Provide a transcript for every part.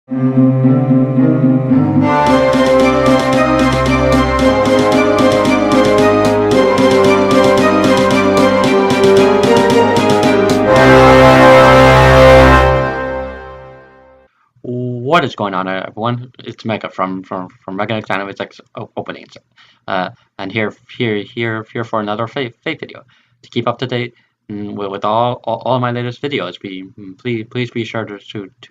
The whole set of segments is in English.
What is going on, everyone? It's Mega from Mega Dynamics Openings, and here for another fake video. To keep up to date with all my latest videos, please be sure to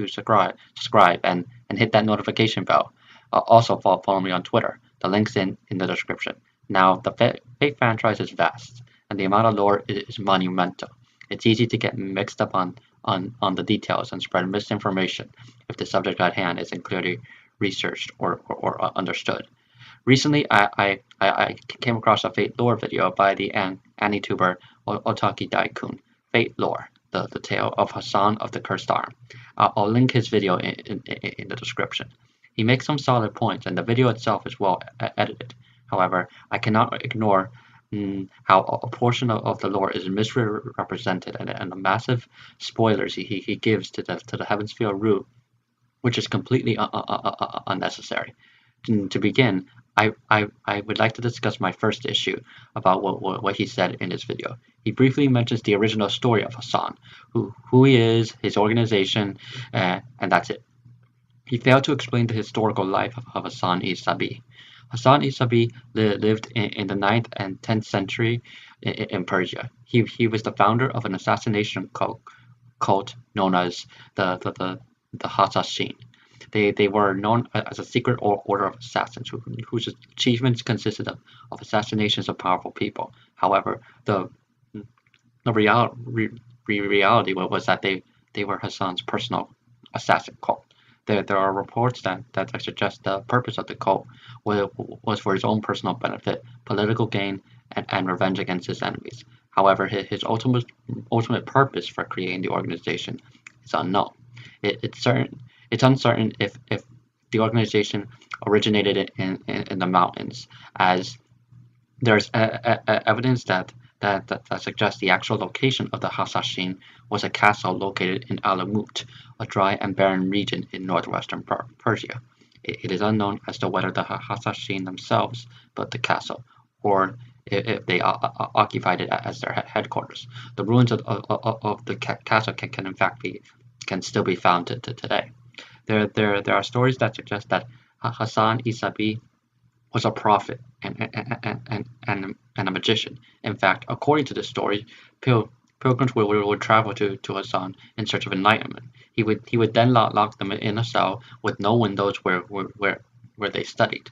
subscribe and hit that notification bell. Also follow me on Twitter. The link's in the description. Now the fake franchise is vast, and the amount of lore is monumental. It's easy to get mixed up on the details and spread misinformation if the subject at hand isn't clearly researched or understood. Recently, I came across a Fate lore video by the Anituber OtakudaiKun, Fate lore, the tale of Hassan of the Cursed Arm. I'll link his video in the description. He makes some solid points, and the video itself is well edited. However, I cannot ignore how a portion of the lore is misrepresented and the massive spoilers he gives to the Heavensfield route, which is completely unnecessary. To begin, I would like to discuss my first issue about what he said in his video. He briefly mentions the original story of Hassan, who he is, his organization, and that's it. He failed to explain the historical life of Hassan-i-Sabbah. Hassan-i-Sabbah lived in the 9th and 10th century in Persia. He was the founder of an assassination cult known as the Hassan. They were known as a secret order of assassins whose achievements consisted of assassinations of powerful people. However, the reality was that they were Hassan's personal assassin cult. There are reports that suggest the purpose of the cult was for his own personal benefit, political gain, and revenge against his enemies. However, his ultimate purpose for creating the organization is unknown. It's uncertain if the organization originated in the mountains, as there's evidence that suggests the actual location of the Hasashin was a castle located in Alamut, a dry and barren region in northwestern Persia. It is unknown as to whether the Hasashin themselves built the castle, or if they occupied it as their headquarters. The ruins of the castle can still be found to today. There are stories that suggest that Hassan-i-Sabbah was a prophet and a magician. In fact, according to this story, pilgrims would travel to Hassan in search of enlightenment. He would then lock them in a cell with no windows where they studied.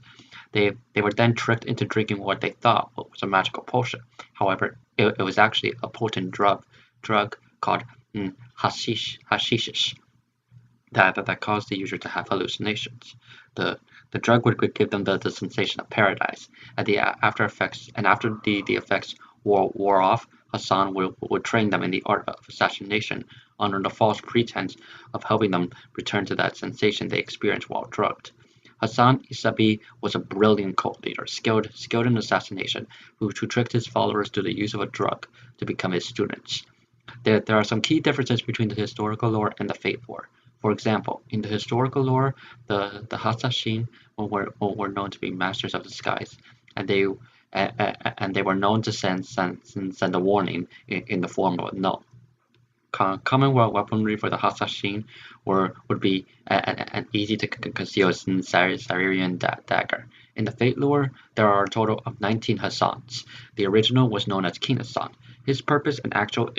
They were then tricked into drinking what they thought was a magical potion. However, it was actually a potent drug called hashish that caused the user to have hallucinations. The drug would give them the sensation of paradise. After the effects wore off, Hassan would train them in the art of assassination under the false pretense of helping them return to that sensation they experienced while drugged. Hassan-i-Sabbah was a brilliant cult leader, skilled in assassination, who tricked his followers through the use of a drug to become his students. There are some key differences between the historical lore and the fate lore. For example, in the historical lore, the Hasashin were known to be masters of disguise, and they were known to send a warning in the form of a no. Common weaponry for the Hasashin would be an easy to conceal Syrian dagger. In the Fate lore, there are a total of 19 Hassans. The original was known as King Hassan. His purpose and actual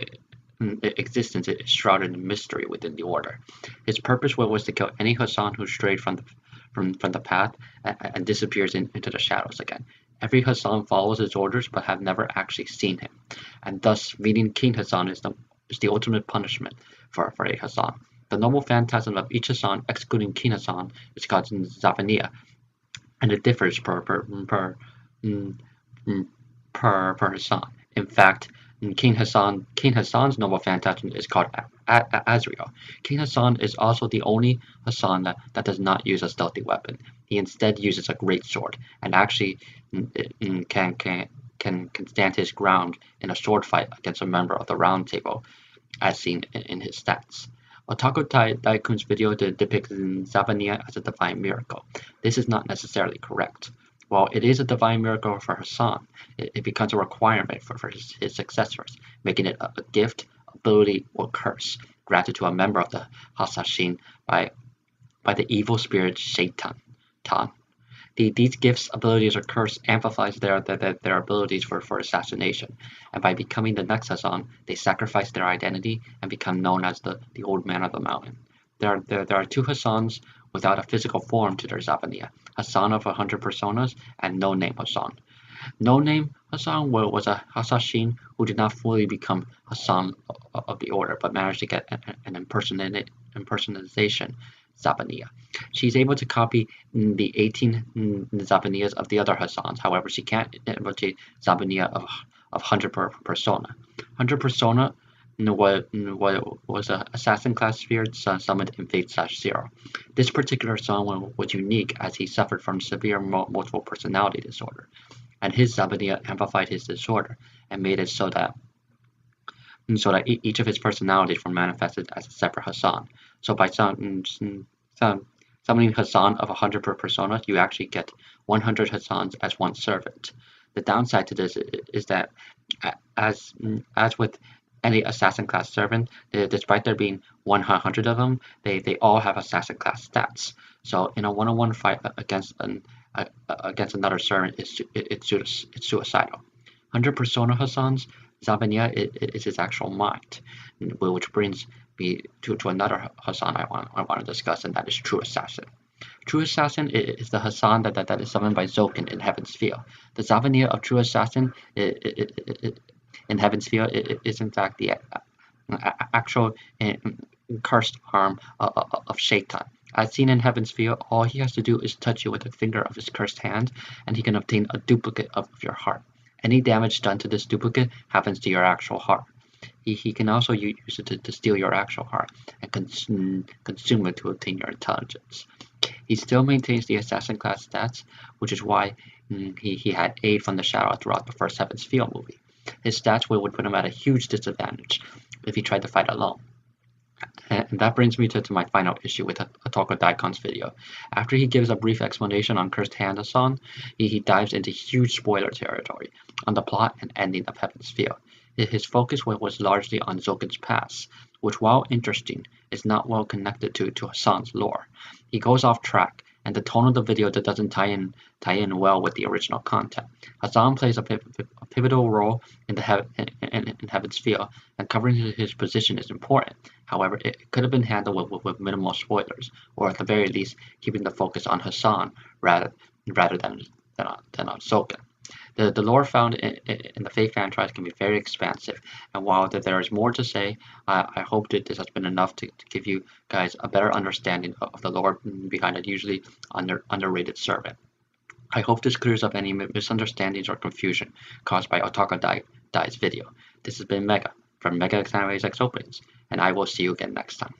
existence is shrouded in mystery within the order. His purpose was to kill any Hassan who strayed from the path and disappears into the shadows again. Every Hassan follows his orders but have never actually seen him, and thus meeting King Hassan is the ultimate punishment for a Hassan. The noble phantasm of each Hassan, excluding King Hassan, is called Zavania, and it differs per Hassan. In fact, King Hassan's noble phantasm is called Azrael. King Hassan is also the only Hassan that does not use a stealthy weapon. He instead uses a great sword, and actually can stand his ground in a sword fight against a member of the Round Table, as seen in his stats. OtakudaiKun's video depicts Zabaniyya as a divine miracle. This is not necessarily correct. While it is a divine miracle for Hassan, it becomes a requirement for his successors, making it a gift, ability, or curse granted to a member of the Hasashin by the evil spirit Shaitan. These gifts, abilities, or curse amplifies their abilities for assassination, and by becoming the next Hassan, they sacrifice their identity and become known as the Old Man of the Mountain. There are two Hassans without a physical form to their Zabaniyya, Hassan of 100 personas and No Name Hassan. No Name Hassan was a Hasashin who did not fully become Hassan of the order, but managed to get an impersonation Zabaniyya. She's able to copy the 18 Zabaniyas of the other Hassans. However, she can't imitate Zabaniyya of 100 persona. 100 persona was an assassin class spirit summoned in Fate/0. This particular son was unique as he suffered from severe multiple personality disorder, and his Zabaniyya amplified his disorder and made it so that each of his personalities were manifested as a separate Hassan. So by summoning Hassan of 100 per persona, you actually get 100 Hassans as one servant. The downside to this is that, as with any assassin class servant, despite there being 100 of them, they all have assassin class stats. So in a one-on-one fight against another servant, it's suicidal. 100 persona Hassans, Zabaniyya is his actual mind, which brings me to another Hassan I want to discuss, and that is True Assassin. True Assassin is the Hassan that is summoned by Zokin in Heaven's Field. The Zabaniyya of True Assassin in Heaven's Field is in fact the actual cursed arm of Shaitan. As seen in Heaven's Field, all he has to do is touch you with the finger of his cursed hand, and he can obtain a duplicate of your heart. Any damage done to this duplicate happens to your actual heart. He can also use it to steal your actual heart and consume it to obtain your intelligence. He still maintains the assassin class stats, which is why he had aid from the shadow throughout the first Heaven's Field movie. His stats would put him at a huge disadvantage if he tried to fight alone. And that brings me to my final issue with OtakudaiKun's video. After he gives a brief explanation on Cursed Hand Hassan, he dives into huge spoiler territory on the plot and ending of Heaven's Field. His focus was largely on Zokin's past, which, while interesting, is not well connected to Hassan's lore. He goes off track, and the tone of the video doesn't tie in well with the original content. Hassan plays a pivotal role in Heaven's Field, and covering his position is important. However, it could have been handled with minimal spoilers, or at the very least, keeping the focus on Hassan rather than on Zokin. The lore found in the Fate franchise can be very expansive, and while there is more to say, I hope that this has been enough to give you guys a better understanding of the lore behind a usually underrated servant. I hope this clears up any misunderstandings or confusion caused by Otakudai's video. This has been Mega from Mega X Openings, and I will see you again next time.